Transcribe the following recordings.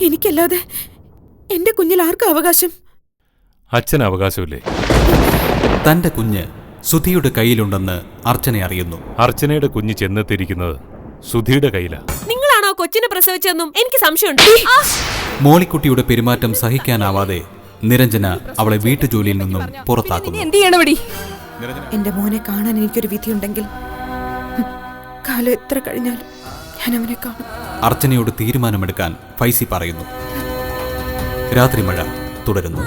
എനിക്കല്ലാതെ എന്റെ കുഞ്ഞിൽ ആർക്കും അവകാശം? അച്ഛന് അവകാശമില്ലേ? തന്റെ കുഞ്ഞ് സുധിയുടെ കയ്യിലുണ്ടെന്ന് അർച്ചന അറിയുന്നു. അർച്ചനയുടെ കുഞ്ഞ് ചെന്നെത്തിയിരിക്കുന്നത് സുധിയുടെ കയ്യിലാണ്. നിങ്ങളാണോ കൊച്ചിനെ പ്രസവിച്ചെന്നും എനിക്ക് സംശയമുണ്ട്. മോളിക്കുട്ടിയുടെ പെരുമാറ്റം സഹിക്കാനാവാതെ നിരഞ്ജന അവളെ വീട്ടുജോലിയിൽ നിന്നും പുറത്താക്കുന്നു. എന്റെ മോനെ കാണാൻ എനിക്കൊരു വിധിയുണ്ടെങ്കിൽ കാലം എത്ര കഴിഞ്ഞാലും ഞാൻ അവനെ കാണും. അർച്ചനയോട് തീരുമാനമെടുക്കാൻ ഫൈസി പറയുന്നു. രാത്രി മഴ തുടരുന്നു.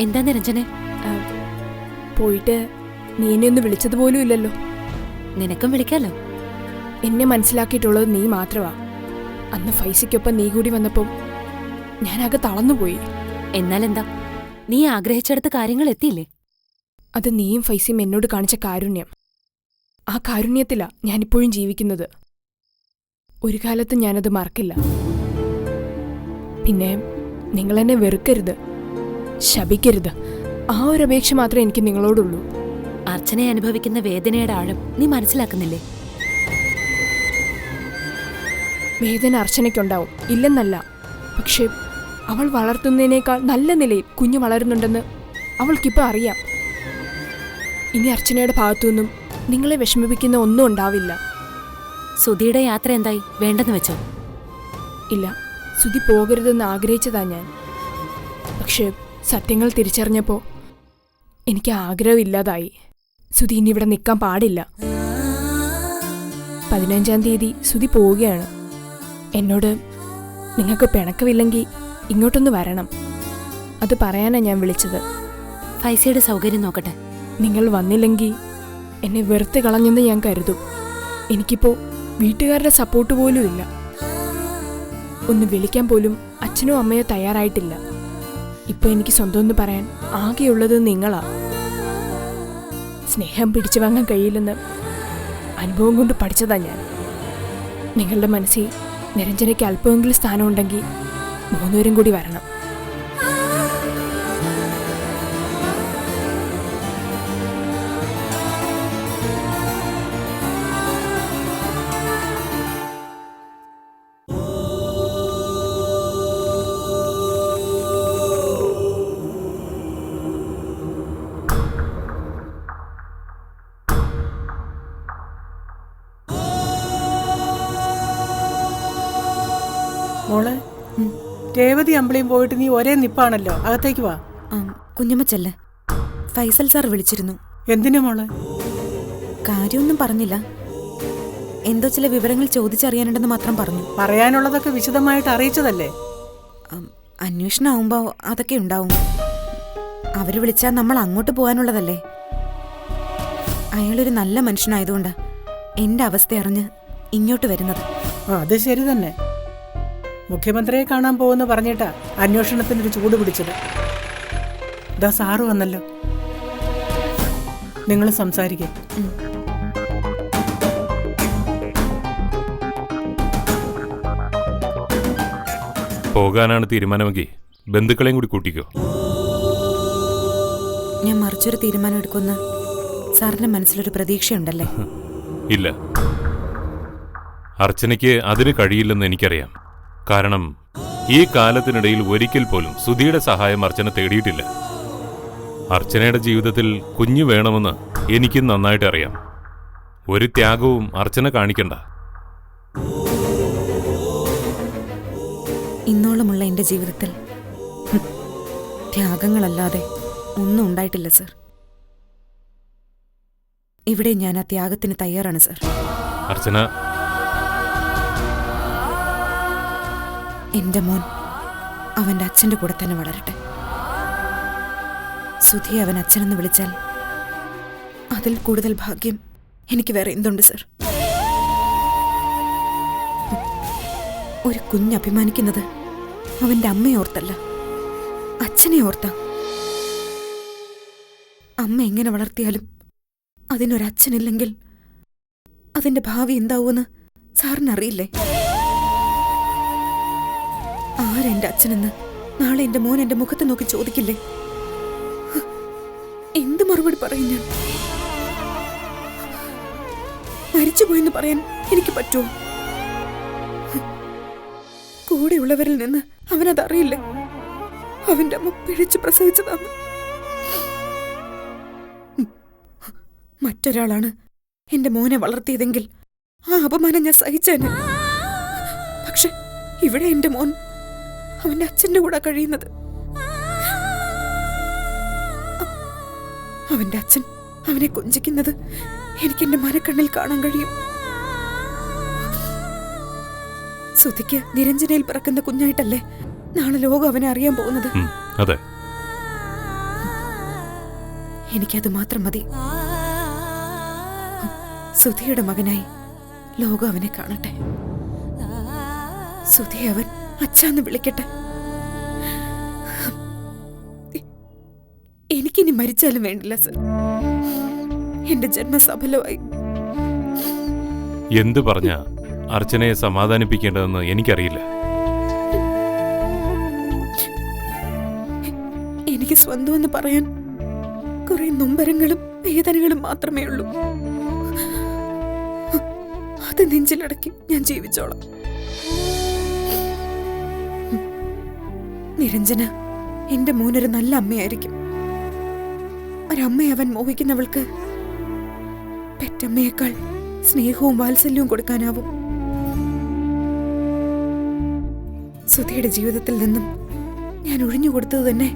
എന്താ നിരഞ്ജനെ? പോയിട്ട് നീ എന്നെ ഒന്ന് വിളിച്ചതുപോലും ഇല്ലല്ലോ. നിനക്കും വിളിക്കാലോ. എന്നെ മനസ്സിലാക്കിയിട്ടുള്ളത് നീ മാത്രമാ. അന്ന് ഫൈസിക്കൊപ്പം നീ കൂടി വന്നപ്പോൾ ഞാനാകെ തളർന്നുപോയി. എന്നാലെന്താ, നീ ആഗ്രഹിച്ചെടുത്ത് കാര്യങ്ങൾ എത്തിയില്ലേ? അത് നീയും ഫൈസിയും എന്നോട് കാണിച്ച കാരുണ്യം. ആ കാരുണ്യത്തിലാ ഞാനിപ്പോഴും ജീവിക്കുന്നത്. ഒരു കാലത്ത് ഞാനത് മറക്കില്ല. പിന്നെ നിങ്ങളെന്നെ വെറുക്കരുത്, ശപിക്കരുത്. ആ ഒരു അപേക്ഷ മാത്രമേ എനിക്ക് നിങ്ങളോടുള്ളൂ. അർച്ചന അനുഭവിക്കുന്ന വേദനയുടെ ആഴം നീ മനസ്സിലാക്കുന്നില്ലേ? വേദന അർച്ചനയ്ക്കുണ്ടാവും, ഇല്ലെന്നല്ല. പക്ഷെ അവൾ വളർത്തുന്നതിനേക്കാൾ നല്ല നിലയിൽ കുഞ്ഞ് വളരുന്നുണ്ടെന്ന് അവൾക്കിപ്പോൾ അറിയാം. ഇനി അർച്ചനയുടെ ഭാഗത്തുനിന്നും നിങ്ങളെ വിഷമിപ്പിക്കുന്ന ഒന്നും ഉണ്ടാവില്ല. സുധിയുടെ യാത്ര എന്തായി? വേണ്ടെന്ന് വെച്ചോ? ഇല്ല, സുധി പോകരുതെന്ന് ആഗ്രഹിച്ചതാ ഞാൻ. പക്ഷെ സത്യങ്ങൾ തിരിച്ചറിഞ്ഞപ്പോൾ എനിക്ക് ആഗ്രഹമില്ലാതായി. സുധി ഇനി ഇവിടെ നിൽക്കാൻ പാടില്ല. 15-ാം തീയതി സുധി പോവുകയാണ്. എന്നോട് നിങ്ങൾക്ക് പിണക്കമില്ലെങ്കിൽ ഇങ്ങോട്ടൊന്ന് വരണം. അത് പറയാനാണ് ഞാൻ വിളിച്ചത്. ഫൈസയുടെ സൗകര്യം നോക്കട്ടെ. നിങ്ങൾ വന്നില്ലെങ്കിൽ എന്നെ വെറുത്ത് കളഞ്ഞെന്ന് ഞാൻ കരുതും. എനിക്കിപ്പോൾ വീട്ടുകാരുടെ സപ്പോർട്ട് പോലും ഇല്ല. ഒന്ന് വിളിക്കാൻ പോലും അച്ഛനോ അമ്മയോ തയ്യാറായിട്ടില്ല. ഇപ്പൊ എനിക്ക് സ്വന്തം എന്ന് പറയാൻ ആകെയുള്ളത് നിങ്ങളാ. സ്നേഹം പിടിച്ചു വാങ്ങാൻ കഴിയില്ലെന്ന് അനുഭവം കൊണ്ട് പഠിച്ചതാ ഞാൻ. നിങ്ങളുടെ മനസ്സിൽ നിരഞ്ജനയ്ക്ക് അല്പമെങ്കിലും സ്ഥാനമുണ്ടെങ്കിൽ 3 പേരും കൂടി വരണം. മോളെ, രേവതി അമ്പിളിയും പോയിട്ട് നീ ഒരേ നിപ്പാണല്ലോ. അകത്തേക്ക് വാ. കുഞ്ഞമ്മച്ചല്ലേ, ഫൈസൽ സാർ വിളിച്ചിരുന്നു. എന്തിനാ മോളെ? കാര്യമൊന്നും പറഞ്ഞില്ല. എന്തോ ചില വിവരങ്ങൾ ചോദിച്ചറിയാനുണ്ടെന്ന് മാത്രം പറഞ്ഞു. പറയാനുള്ളതൊക്കെ വിശദമായിട്ട് അറിയിച്ചതല്ലേ? അന്വേഷണമാവുമ്പോൾ അതൊക്കെ ഉണ്ടാവും. അവര് വിളിച്ചാൽ നമ്മൾ അങ്ങോട്ട് പോകാനുള്ളതല്ലേ. അയാളൊരു നല്ല മനുഷ്യനായതുകൊണ്ട് എന്റെ അവസ്ഥ അറിഞ്ഞ് ഇങ്ങോട്ട് വരുന്നത്. അത് ശരി തന്നെ. മുഖ്യമന്ത്രിയെ കാണാൻ പോകുമെന്ന് പറഞ്ഞിട്ടാ അന്വേഷണത്തിനൊരു ചൂട് പിടിച്ചത്. ഇതാ സാറ് വന്നല്ലോ. നിങ്ങൾ സംസാരിക്കും. പോകാനാണ് തീരുമാനമെങ്കിൽ ബന്ധുക്കളെയും കൂടി കൂട്ടിക്കോ. ഞാൻ മറിച്ചൊരു തീരുമാനം എടുക്കുന്ന സാറിന്റെ മനസ്സിലൊരു പ്രതീക്ഷയുണ്ടല്ലേ? ഇല്ല, അർച്ചനയ്ക്ക് അതിന് കഴിയില്ലെന്ന് എനിക്കറിയാം. കാരണം ഈ കാലത്തിനിടയിൽ ഒരിക്കൽ പോലും സുധിയുടെ സഹായം അർച്ചന തേടിയിട്ടില്ല. അർച്ചനയുടെ ജീവിതത്തിൽ കുഞ്ഞു വേണമെന്ന് എനിക്കും നന്നായിട്ട് അറിയാം. ഒരു ത്യാഗവും അർച്ചന കാണിക്കണ്ട. ഇന്നോളമുള്ള എൻ്റെ ജീവിതത്തിൽ ത്യാഗങ്ങളല്ലാതെ ഒന്നും ഉണ്ടായിട്ടില്ല സർ. ഇവിടെ ഞാൻ ആ ത്യാഗത്തിന് തയ്യാറാണ് സർ. അർച്ചന, എൻ്റെ മോൻ അവൻ്റെ അച്ഛൻ്റെ കൂടെ തന്നെ വളരട്ടെ. സുധിയെ അവൻ അച്ഛനെന്ന് വിളിച്ചാൽ അതിൽ കൂടുതൽ ഭാഗ്യം എനിക്ക് വേറെ എന്തുണ്ട് സർ? ഒരു കുഞ്ഞ് അഭിമാനിക്കുന്നത് അവന്റെ അമ്മയെ ഓർത്തല്ല, അച്ഛനെ ഓർത്താ. അമ്മ എങ്ങനെ വളർത്തിയാലും അതിനൊരച്ഛനില്ലെങ്കിൽ അതിന്റെ ഭാവി എന്താവൂന്ന് സാറിനറിയില്ലേ? ആരെന്റെ അച്ഛനെന്ന് നാളെ എന്റെ മോൻ എന്റെ മുഖത്ത് നോക്കി ചോദിക്കില്ലേ? എന്ത് മറുപടി പറയും ഞാൻ? മരിച്ചുപോയെന്ന് പറയാൻ എനിക്ക് പറ്റുമോ? കൂടെയുള്ളവരിൽ നിന്ന് അവനതറിയില്ലേ അവന്റെ അമ്മ പിഴച്ചു പ്രസവിച്ചതാന്ന്? മറ്റൊരാളാണ് എന്റെ മോനെ വളർത്തിയതെങ്കിൽ ആ അപമാനം ഞാൻ സഹിച്ചേനെ. പക്ഷെ ഇവിടെ എന്റെ മോൻ അവന്റെ അച്ഛന്റെ കൂടെ കഴിയുന്നത്. അവന്റെ അച്ഛൻ അവനെ കൊഞ്ചിക്കുന്നത് എനിക്ക് എന്റെ മനക്കണ്ണിൽ കാണാൻ കഴിയും. സുധിക്ക് നിരഞ്ജനയിൽ പിറക്കുന്ന കുഞ്ഞായിട്ടല്ലേ നാളെ ലോകം അവനെ അറിയാൻ പോകുന്നത്. അതെ, എനിക്കത് മാത്രം മതി. സുധിയുടെ മകനായി ലോകം അവനെ കാണട്ടെ. സുധിയെ അവൻ അച്ഛാന്ന് വിളിക്കട്ടെ. എനിക്കിനി മരിച്ചാലും വേണ്ടില്ല സർ. എന്റെ ജന്മം സഫലമായി. എന്തു പറഞ്ഞ അർച്ചനയെ സമാധാനിപ്പിക്കേണ്ടതെന്ന് എനിക്കറിയില്ല. എനിക്ക് സ്വന്തമെന്ന് പറയാൻ കുറെ നൊമ്പരങ്ങളും വേദനകളും മാത്രമേ ഉള്ളൂ. അത് നെഞ്ചിലടക്കി ഞാൻ ജീവിച്ചോളാം. നിരഞ്ജന എന്റെ മോനൊരു നല്ല അമ്മയായിരിക്കും. ഒരമ്മയെ അവൻ മോഹിക്കുന്നവൾക്ക് പെറ്റമ്മയേക്കാൾ സ്നേഹവും വാത്സല്യവും കൊടുക്കാനാവും. സുധിയുടെ ജീവിതത്തിൽ നിന്നും ഞാൻ ഒഴിഞ്ഞു കൊടുത്തത് തന്നെ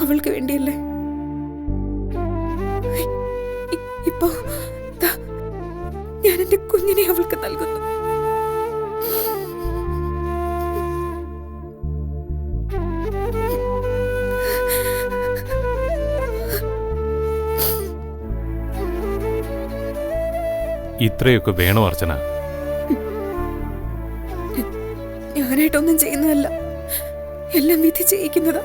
അവൾക്ക് വേണ്ടിയല്ലേ? ഇപ്പോ ഞാൻ എന്റെ കുഞ്ഞിനെ അവൾക്ക് നൽകുന്നു. ഇത്രയൊക്കെ വേണോ അർച്ചന? ഞാനായിട്ടൊന്നും ചെയ്യുന്നതല്ല, എല്ലാം വിധി ചെയ്യിക്കുന്നതാ.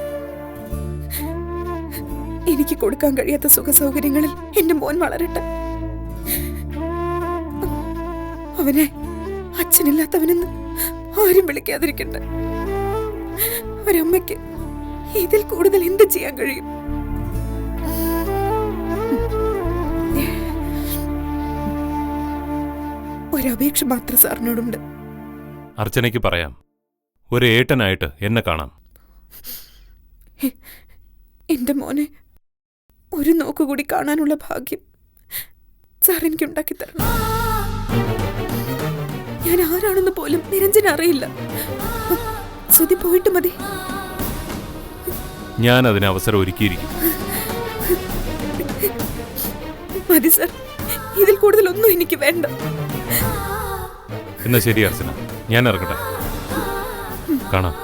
എനിക്ക് കൊടുക്കാൻ കഴിയാത്ത സുഖ സൗകര്യങ്ങളിൽ എന്റെ മോൻ വളരട്ടെ. അവനെ അച്ഛനില്ലാത്തവനെന്ന് ആരും വിളിക്കാതിരിക്കട്ടെ. ഒരമ്മയ്ക്ക് ഇതിൽ കൂടുതൽ എന്ത് ചെയ്യാൻ കഴിയും? ഒരപേക്ഷ മാത്രം സാറിനോടുണ്ട്. അർച്ചനയ്ക്ക് പറയാം, ഒരു ഏട്ടനായിട്ട് എന്നെ കാണാം. എന്റെ മോനെ ഒരു നോക്കുകൂടി കാണാനുള്ള ഭാഗ്യം സാർ എനിക്ക് ഉണ്ടാക്കി തരണം. ഞാൻ ആരാണെന്ന് പോലും നിരഞ്ജന അറിയില്ല. സുധി പോയിട്ട് മതി. ഞാൻ അതിന് അവസരം ഒരുക്കിയിരിക്കും. മതി സർ, ഇതിൽ കൂടുതലൊന്നും എനിക്ക് വേണ്ട. എന്നാ ശരി അർച്ചന, ഞാൻ ഇറങ്ങട്ടെ. കാണാം.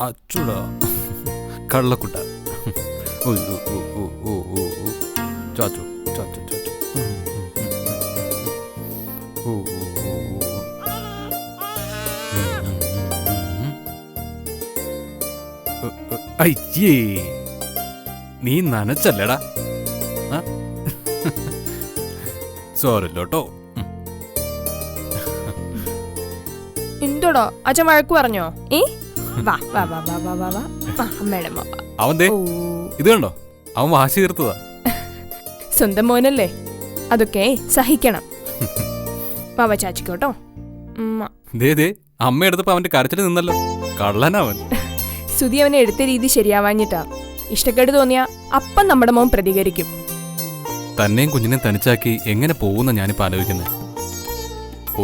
അച്ചുടാ കള്ളക്കുട്ട. ചാച്ചു ചാച്ചു ചാച്ചു. അയ്യേ, നീ നനച്ചല്ലേടാ? സോറില്ലോട്ടോ. എന്തോടോ അച്ഛൻ വഴക്ക് പറഞ്ഞോ? വാ വാ വാ വാ വാ വാ വാ വാ അമ്മയുടെ മോൻ. അവന്തേ ഇത് കണ്ടോ, അവൻ വാശി തീർത്തതാ. സ്വന്തം മോനല്ലേ, അതൊക്കെ സഹിക്കണം. വാവ ചാച്ചിക്കോട്ടോ. ദേ അമ്മ എടുത്തപ്പോ അവന്റെ കരച്ചിൽ നിന്നല്ലോ. കള്ളനവൻ. സുധി അവനെ എടുത്ത രീതി ശരിയാവാഞ്ഞിട്ടാ. ഇഷ്ടക്കേട് തോന്നിയാ അപ്പം നമ്മുടെ മോൻ പ്രതികരിക്കും. തന്നെയും കുഞ്ഞിനെ തനിച്ചാക്കി എങ്ങനെ പോകുന്ന ഞാനിപ്പോൾ ആലോചിക്കുന്നത്.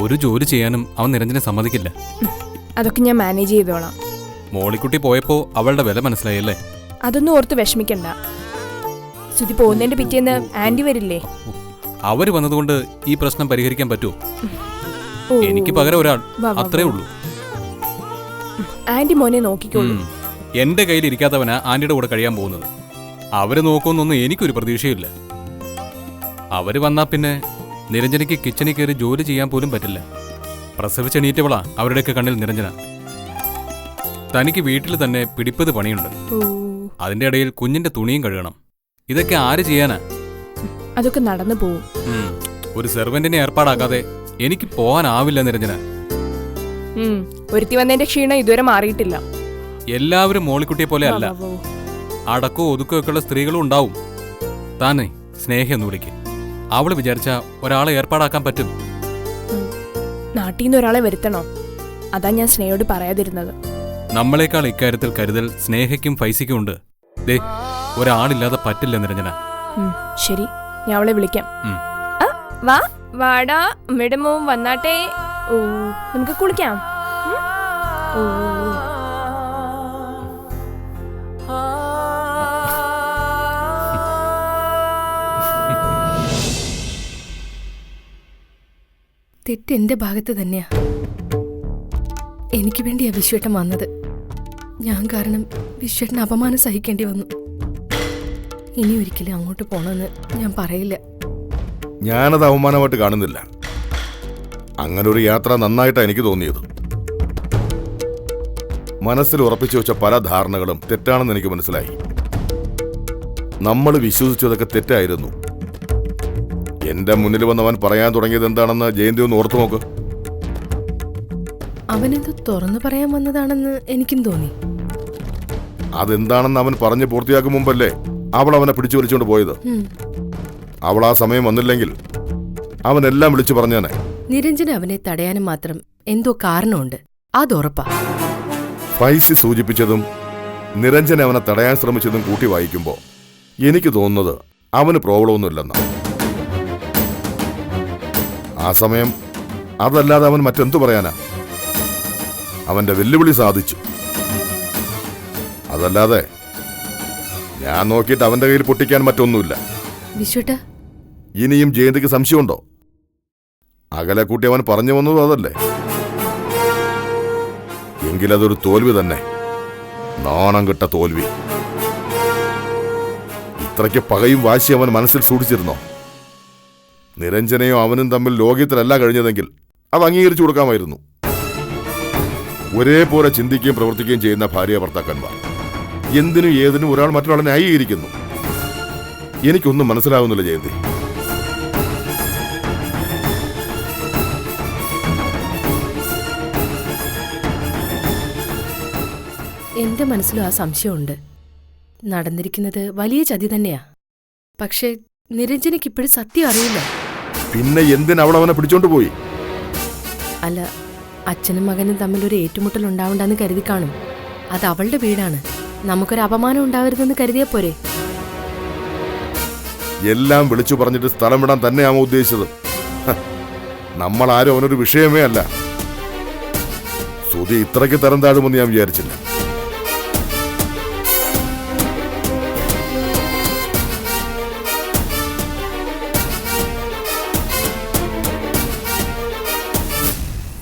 ഒരു ജോലി ചെയ്യാനും അവൻ നിരഞ്ജനെ സമ്മതിക്കില്ല. അതൊക്കെ ഞാൻ മാനേജ് ചെയ്തോളാം. മോളിക്കുട്ടി പോയപ്പോൾ അവളുടെ വില മനസ്സിലായല്ലേ? അതൊന്നും ഓർത്ത് വിഷമിക്കണ്ട. സുധി പോകുന്നതിന്റെ പിറ്റേന്ന് ആന്റി വരില്ലേ? അവര് വന്നതുകൊണ്ട് ഈ പ്രശ്നം പരിഹരിക്കാൻ പറ്റുമോ? ഓ, എനിക്ക് പകരം ഒരാൾ, വാ, വാ, അത്രേ വാ. ഉള്ളൂ. ആന്റി മോനെ നോക്കിക്കോളൂ. എന്റെ കയ്യിൽ ഇരിക്കാത്തവനാ ആന്റിയുടെ കൂടെ കഴിയാൻ പോകുന്നത്. അവര് നോക്കുമെന്നൊന്നും എനിക്കൊരു പ്രതീക്ഷയില്ല. അവര് വന്നാ പിന്നെ നിരഞ്ജനയ്ക്ക് കിച്ചണിൽ കയറി ജോലി ചെയ്യാൻ പോലും പറ്റില്ല. പ്രസവിച്ചെണീറ്റവളാ അവരുടെയൊക്കെ കണ്ണിൽ നിരഞ്ജന. തനിക്ക് വീട്ടിൽ തന്നെ പിടിപ്പത് പണിയുണ്ട്. ഓ, അതിന്റെ ഇടയിൽ കുഞ്ഞിന്റെ തുണിയും കഴുകണം. ഇതൊക്കെ ആര് ചെയ്യാനാ? അതൊക്കെ നടന്നു പോവും. ഒരു സെർവന്റിനെ ഏർപ്പാടാക്കാതെ എനിക്ക് പോകാനാവില്ല നിരഞ്ജന. ഒരുത്തി വന്നതിന്റെ ക്ഷീണം ഇതുവരെ മാറിയിട്ടില്ല. എല്ലാവരും മോളിക്കുട്ടിയെ പോലെ അല്ല. വാ, വാ, വാ. അടക്കോ ഒതുക്കോ ഒക്കെയുള്ള സ്ത്രീകളും ഉണ്ടാവും. താനേ സ്നേഹ എന്ന് വിളിക്ക്. അവള് വിചാരിച്ച ഒരാളെ ഏർപ്പാടാക്കാൻ പറ്റും. നാട്ടിൽ നിന്ന് ഒരാളെ വരുത്തണോ? അതാ ഞാൻ സ്നേഹയോട് പറയാതിരുന്നത്. നമ്മളെക്കാൾ ഇക്കാര്യത്തിൽ കരുതൽ സ്നേഹയ്ക്കും ഫൈസിക്കും ഉണ്ട്. ദേ, ഒരാളില്ലാതെ പറ്റില്ല നിരഞ്ജന. ശരി, ഞാൻ അവളെ വിളിക്കാം. ഉം. വാ വാടാ, അമ്മയുടെ മോൻ വന്നാട്ടെ. ഓ, നമുക്ക് കുളിക്കാം. ഓ, തെറ്റ് എന്റെ ഭാഗത്ത് തന്നെയാ. എനിക്ക് വേണ്ടിയാ വിശ്വേട്ടൻ വന്നത്. ഞാൻ കാരണം വിശ്വേട്ടന് അപമാനം സഹിക്കേണ്ടി വന്നു. ഇനി ഒരിക്കലും അങ്ങോട്ട് പോണമെന്ന് ഞാൻ പറയില്ല. ഞാനത് അവമാനമായിട്ട് കാണുന്നില്ല. അങ്ങനെ ഒരു യാത്ര നന്നായിട്ടാണ് എനിക്ക് തോന്നിയത്. മനസ്സിൽ ഉറപ്പിച്ചു വെച്ച പല ധാരണകളും തെറ്റാണെന്ന് എനിക്ക് മനസ്സിലായി. നമ്മൾ വിശ്വസിച്ചതൊക്കെ തെറ്റായിരുന്നു. എന്റെ മുന്നിൽ വന്നവൻ പറയാൻ തുടങ്ങിയത് എന്താണെന്ന് ജയന്തി ഒന്ന് ഓർത്തു നോക്ക്. അവനെന്തോ തുറന്നു പറയാൻ വന്നതാണെന്ന് എനിക്കും തോന്നി. അതെന്താണെന്ന് അവൻ പറഞ്ഞു പൂർത്തിയാക്കും മുമ്പല്ലേ അവൾ അവനെ പിടിച്ചു വലിച്ചുകൊണ്ട് പോയത്. അവൾ ആ സമയം വന്നില്ലെങ്കിൽ അവൻ എല്ലാം വിളിച്ചു പറഞ്ഞേനെ. നിരഞ്ജന അവനെ തടയാനും മാത്രം എന്തോ കാരണമുണ്ട്, അതുറപ്പാ. ഫൈസി സൂചിപ്പിച്ചതും നിരഞ്ജനെ അവനെ തടയാൻ ശ്രമിച്ചതും കൂട്ടി വായിക്കുമ്പോ എനിക്ക് തോന്നുന്നത് അവന് പ്രോബ്ലമൊന്നുമില്ലെന്നാ. ആ സമയം അതല്ലാതെ അവൻ മറ്റെന്തു പറയാനാ? അവന്റെ വെല്ലുവിളി സാധിച്ചു. അതല്ലാതെ ഞാൻ നോക്കിയിട്ട് അവന്റെ കയ്യിൽ പൊട്ടിക്കാൻ മറ്റൊന്നുമില്ല. വിശ്വട്ട, ഇനിയും ജയന്തിക്ക് സംശയമുണ്ടോ? അകലെ കൂട്ടി അവൻ പറഞ്ഞു വന്നതും അതല്ലേ? എങ്കിലതൊരു തോൽവി തന്നെ, നാണം കെട്ട തോൽവി. ഇത്രയ്ക്ക് പകയും വാശി അവൻ മനസ്സിൽ സൂക്ഷിച്ചിരുന്നോ? നിരഞ്ജനയോ അവനും തമ്മിൽ ലോകത്തിലല്ല കഴിഞ്ഞതെങ്കിൽ അത് അംഗീകരിച്ചു കൊടുക്കാമായിരുന്നു. ഒരേപോലെ ചിന്തിക്കുകയും പ്രവർത്തിക്കുകയും ചെയ്യുന്ന ഭാര്യ ഭർത്താക്കന്മാർ എന്തിനും ഏതിനും ഒരാൾ മറ്റൊരാളെ ന്യായീകരിക്കുന്നു. എനിക്കൊന്നും മനസ്സിലാവുന്നില്ല ജയന്തി. എന്റെ മനസ്സിലും ആ സംശയമുണ്ട്. നടന്നിരിക്കുന്നത് വലിയ ചതി തന്നെയാ. പക്ഷെ നിരഞ്ജനയ്ക്ക് ഇപ്പോഴും സത്യം അറിയില്ല. പിന്നെ എന്തിനവളവനെ പിടിച്ചോണ്ട് പോയി? അല്ല, അച്ഛനും മകനും തമ്മിലൊരു ഏറ്റുമുട്ടൽ ഉണ്ടാവണ്ടെന്ന് കരുതി കാണും. അത് അവളുടെ വീടാണ്, നമുക്കൊരു അപമാനം ഉണ്ടാവരുതെന്ന് കരുതിയാ പോരെ. എല്ലാം വിളിച്ചു പറഞ്ഞിട്ട് സ്ഥലം വിടാൻ തന്നെയാമോ ഉദ്ദേശിച്ചത്? നമ്മളാരും അവനൊരു വിഷയമേ അല്ല. സുധി ഇത്രയ്ക്ക് തരം താഴുമെന്ന് ഞാൻ വിചാരിച്ചില്ല.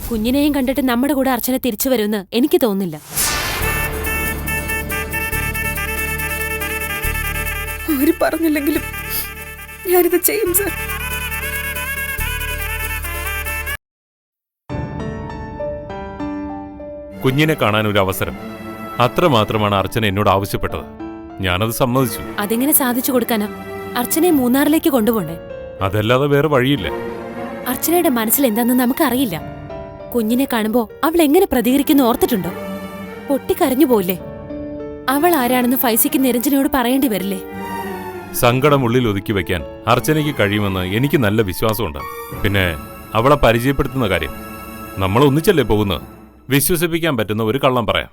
കുഞ്ഞിനെയും കണ്ടിട്ട് നമ്മുടെ കൂടെ അർച്ചന തിരിച്ചു വരുമെന്ന് എനിക്ക് തോന്നുന്നില്ല. ആര് പറഞ്ഞില്ലെങ്കിലും ഞാനിത് ചെയ്യും സർ. കുഞ്ഞിനെ കാണാൻ ഒരു അവസരം, അത്രമാത്രമാണ് അർച്ചന എന്നോട് ആവശ്യപ്പെട്ടത്. ഞാനത് സമ്മതിച്ചു. അതെങ്ങനെ സാധിച്ചു കൊടുക്കാനാ? അർച്ചനയെ മൂന്നാറിലേക്ക് കൊണ്ടുപോണ്ടേ? അതല്ലാതെ വേറെ വഴിയില്ല. അർച്ചനയുടെ മനസ്സിൽ എന്താണെന്ന് നമുക്കറിയില്ല. കുഞ്ഞിനെ കാണുമ്പോ അവൾ എങ്ങനെ പ്രതികരിക്കുന്നു ഓർത്തിട്ടുണ്ടോ? പൊട്ടിക്കരഞ്ഞു പോയില്ലേ? അവൾ ആരാണെന്ന് ഫൈസിക്ക് നിരഞ്ജനയോട് പറയേണ്ടി വരില്ലേ? സങ്കടം ഉള്ളിൽ ഒതുക്കി വെക്കാൻ അർച്ചനയ്ക്ക് കഴിയുമെന്ന് എനിക്ക് നല്ല വിശ്വാസമുണ്ട്. പിന്നെ അവളെ പരിചയപ്പെടുത്തുന്ന കാര്യം, നമ്മൾ ഒന്നിച്ചല്ലേ പോകുന്നത്. വിശ്വസിപ്പിക്കാൻ പറ്റുന്ന ഒരു കള്ളം പറയാം.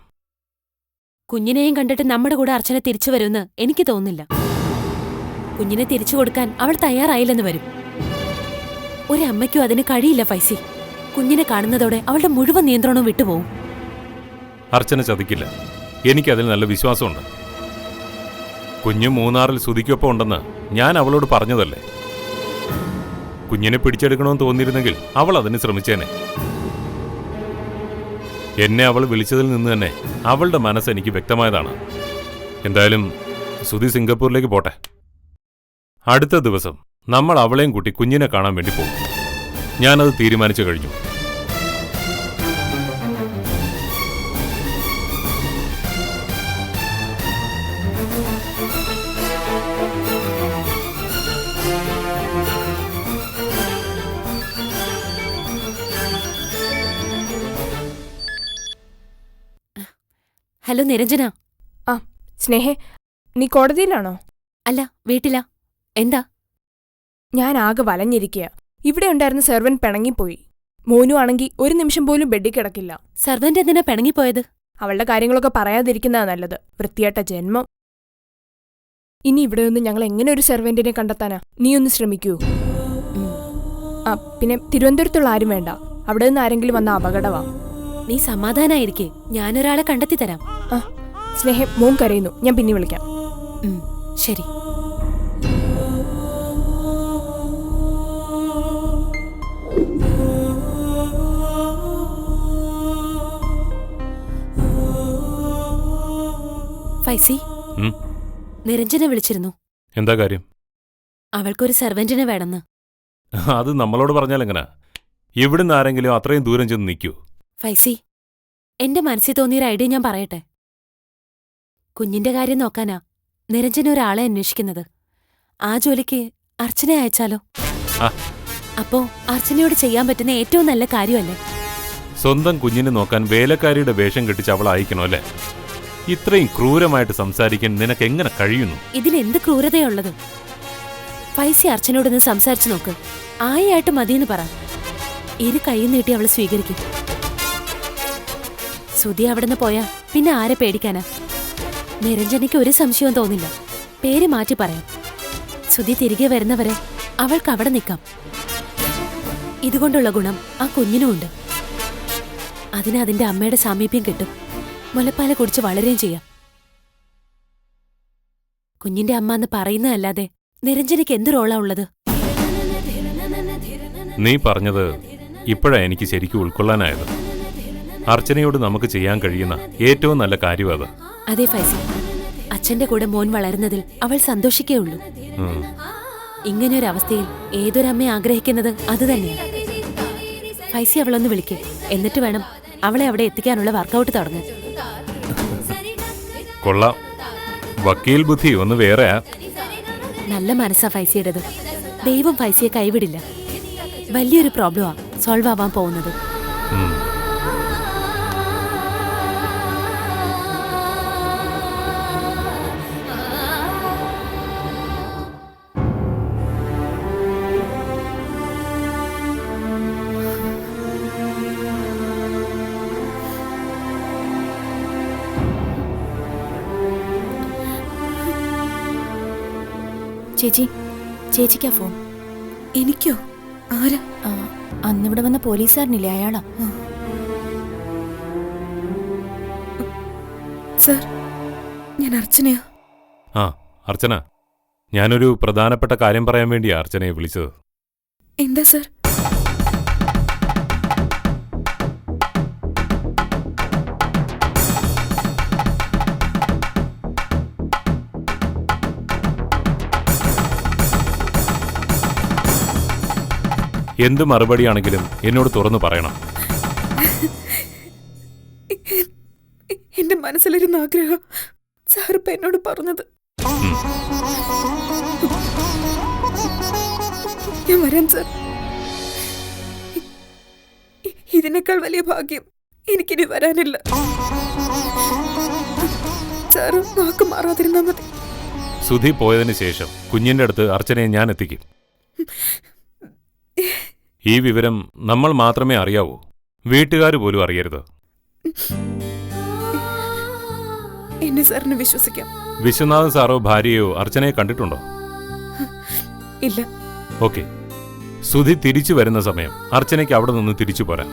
കുഞ്ഞിനെയും കണ്ടിട്ട് നമ്മുടെ കൂടെ അർച്ചന തിരിച്ചു വരുമെന്ന് എനിക്ക് തോന്നുന്നില്ല. കുഞ്ഞിനെ തിരിച്ചു കൊടുക്കാൻ അവൾ തയ്യാറായില്ലെന്ന് വരും. ഒരമ്മയ്ക്കും അതിന് കഴിയില്ല ഫൈസി. കുഞ്ഞിനെ കാണുന്നതോടെ അവളുടെ മുഴുവൻ നിയന്ത്രണവും വിട്ടുപോകും. അർച്ചന ചതിക്കില്ല. എനിക്കതിൽ നല്ല വിശ്വാസമുണ്ട്. കുഞ്ഞ് മൂന്നാറിൽ സുധിക്കൊപ്പം ഉണ്ടെന്ന് ഞാൻ അവളോട് പറഞ്ഞതല്ലേ. കുഞ്ഞിനെ പിടിച്ചെടുക്കണമെന്ന് തോന്നിയിരുന്നെങ്കിൽ അവൾ അതിന് ശ്രമിച്ചേനെ. എന്നെ അവൾ വിളിച്ചതിൽ നിന്ന് തന്നെ അവളുടെ മനസ്സ് എനിക്ക് വ്യക്തമായതാണ്. എന്തായാലും സുധി സിംഗപ്പൂരിലേക്ക് പോട്ടെ. അടുത്ത ദിവസം നമ്മൾ അവളെയും കൂട്ടി കുഞ്ഞിനെ കാണാൻ വേണ്ടി പോകും. ഞാനത് തീരുമാനിച്ചു കഴിഞ്ഞു. ഹലോ നിരഞ്ജന. ആ സ്നേഹേ, നീ കോടതിയിലാണോ? അല്ല, വീട്ടിലാ. എന്താ? ഞാൻ ആകെ വലഞ്ഞിരിക്കുക. ഇവിടെ ഉണ്ടായിരുന്ന സെർവന്റ് പിണങ്ങിപ്പോയി. മോനു ആണെങ്കിൽ ഒരു നിമിഷം പോലും ബെഡിൽ കിടക്കില്ല. സെർവന്റ് എന്തിനാ പിണങ്ങിപ്പോയത്? അവളുടെ കാര്യങ്ങളൊക്കെ പറയാതിരിക്കുന്നതാ നല്ലത്. വൃത്തിയായിട്ട ജന്മം. ഇനി ഇവിടെ നിന്ന് ഞങ്ങൾ എങ്ങനെ ഒരു സെർവന്റിനെ കണ്ടെത്താനാ? നീ ഒന്ന് ശ്രമിക്കൂ. ആ പിന്നെ തിരുവനന്തപുരത്തുള്ള ആരും വേണ്ട. അവിടെ നിന്ന് ആരെങ്കിലും വന്ന അപകടമാ. നീ സമാധാനായിരിക്കെ, ഞാനൊരാളെ കണ്ടെത്തി തരാം. ആ സ്നേഹം, മോൻ കരയുന്നു. ഞാൻ പിന്നെ വിളിക്കാം. ശരി. ഫൈസി, നിരഞ്ജനെ വിളിച്ചിരുന്നു. എന്താ കാര്യം? അവൾക്കൊരു സെർവന്റിനെ വേണമെന്ന്. അത് നമ്മളോട് പറഞ്ഞാലെങ്ങനാ? ഇവിടുന്ന് ആരെങ്കിലും അത്രയും ദൂരം ചെന്ന് നിൽക്കൂ? ഫൈസി, എന്റെ മനസ്സിൽ തോന്നിയൊരു ഐഡിയ ഞാൻ പറയട്ടെ. കുഞ്ഞിന്റെ കാര്യം നോക്കാനാ നിരഞ്ജന ഒരാളെ അന്വേഷിക്കുന്നത്. ആ ജോലിക്ക് അർച്ചനെ അയച്ചാലോ? അപ്പോ അർച്ചനയോട് ചെയ്യാൻ പറ്റുന്ന ഏറ്റവും നല്ല കാര്യമല്ലേ? സ്വന്തം കുഞ്ഞിനെ നോക്കാൻ വേലക്കാരിയുടെ വേഷം കെട്ടിച്ച് അവൾ അയക്കണോ അല്ലേ? ഇത്രയും ക്രൂരമായിട്ട് സംസാരിക്കാൻ നിനക്ക് എങ്ങനെ കഴിയുന്നു? ഇതിലെന്ത് ക്രൂരതയുള്ളത്? ഫൈസി അർച്ചനയോടൊന്ന് സംസാരിച്ചു നോക്ക്. ആയിട്ട് മതിയെന്ന് പറ. ഇരു കൈയും നീട്ടി അവൾ സ്വീകരിക്കും. സുധി അവിടുന്ന് പോയാ പിന്നെ ആരെ പേടിക്കാനാ? നിരഞ്ജനയ്ക്ക് ഒരു സംശയവും തോന്നില്ല. പേര് മാറ്റി പറയാം. സുധി തിരികെ വരുന്നവരെ അവൾക്ക് അവിടെ നിൽക്കാം. ഇതുകൊണ്ടുള്ള ഗുണം ആ കുഞ്ഞിനുമുണ്ട്. അതിന് അതിന്റെ അമ്മയുടെ സാമീപ്യം കിട്ടും. മുലപ്പാല കുടിച്ച് വളരുകയും ചെയ്യാം. കുഞ്ഞിന്റെ അമ്മ എന്ന് പറയുന്നതല്ലാതെ നിരഞ്ജനയ്ക്ക് എന്ത് റോളാ ഉള്ളത്? നീ പറഞ്ഞത് ഇപ്പോഴാ എനിക്ക് ശരിക്കും ഉൾക്കൊള്ളാനായത്. അർച്ചനയോട് നമുക്ക് ചെയ്യാൻ കഴിയുന്ന ഏറ്റവും നല്ല കാര്യം അത്. അതെ ഫൈസി, അച്ഛന്റെ കൂടെ മോൻ വളരുന്നതിൽ അവൾ സന്തോഷിക്കേ ഉള്ളൂ. ഇങ്ങനെയൊരവസ്ഥയിൽ ഏതൊരമ്മ ആഗ്രഹിക്കുന്നത് അത് തന്നെയാണ്. ഫൈസി അവളൊന്ന് വിളിക്കേ, എന്നിട്ട് വേണം അവളെ അവിടെ എത്തിക്കാനുള്ള വർക്കൗട്ട് തുടങ്ങാൻ. കൊള്ളാം, വക്കീൽ ബുദ്ധി ഒന്ന് വേറെയാ. നല്ല മനസ്സാ ഫൈസിയുടേത്. ദൈവം ഫൈസിയെ കൈവിടില്ല. വലിയൊരു പ്രോബ്ലമാ സോൾവ് ആവാൻ പോകുന്നത്. ചേച്ചി, ചേച്ചിക്കാ ഫോൺ. എനിക്കോ? ആരാ? അന്നിവിടെ വന്ന പോലീസുകാരനില്ലേ, അയാളാ. സർ, ഞാൻ അർച്ചനയാ. അർച്ചന, ഞാനൊരു പ്രധാനപ്പെട്ട കാര്യം പറയാൻ വേണ്ടിയാ അർച്ചനയെ വിളിച്ചത്. എന്താ സർ? എന്ത് മറുപടിയാണെങ്കിലും എന്നോട് തുറന്നു പറയണം. എന്റെ മനസ്സിലിരുന്ന ആഗ്രഹം സാറിപ്പ എന്നോട് പറഞ്ഞത്. ഞാൻ വരാം സർ. ഇതിനേക്കാൾ വലിയ ഭാഗ്യം എനിക്കിനി വരാനില്ല. സാറ് വാക്ക് മാറാതിരുന്നാ മതി. സുധി പോയതിനു ശേഷം കുഞ്ഞിന്റെ അടുത്ത് അർച്ചനയെ ഞാൻ എത്തിക്കും. ഈ വിവരം നമ്മൾ മാത്രമേ അറിയാവൂ. വീട്ടുകാർ പോലും അറിയരുത്. എന്നെ സാറിന് വിശ്വസിക്കാം. വിശ്വനാഥൻ സാറോ ഭാര്യയോ അർച്ചനയെ കണ്ടിട്ടുണ്ടോ? ഇല്ല. ഓക്കെ, സുധി തിരിച്ചു വരുന്ന സമയം അർച്ചനയ്ക്ക് അവിടെ നിന്ന് തിരിച്ചു പോരാം.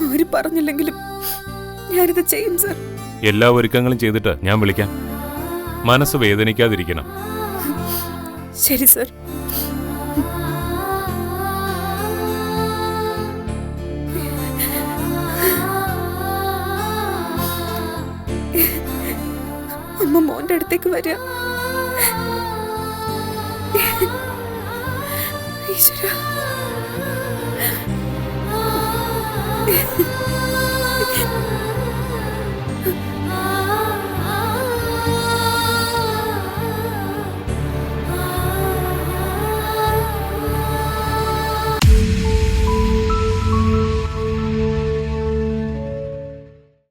ആര് പറഞ്ഞില്ലെങ്കിലും ഞാനിത് ചെയ്യും സർ. എല്ലാ ഒരുക്കങ്ങളും ചെയ്തിട്ട് ഞാൻ വിളിക്കാം. മനസ്സ് വേദനിക്കാതിരിക്കണം. ശരി സർ. അമ്മ മോന്റെ അടുത്തേക്ക് വരിക. ഈശ്വരാ.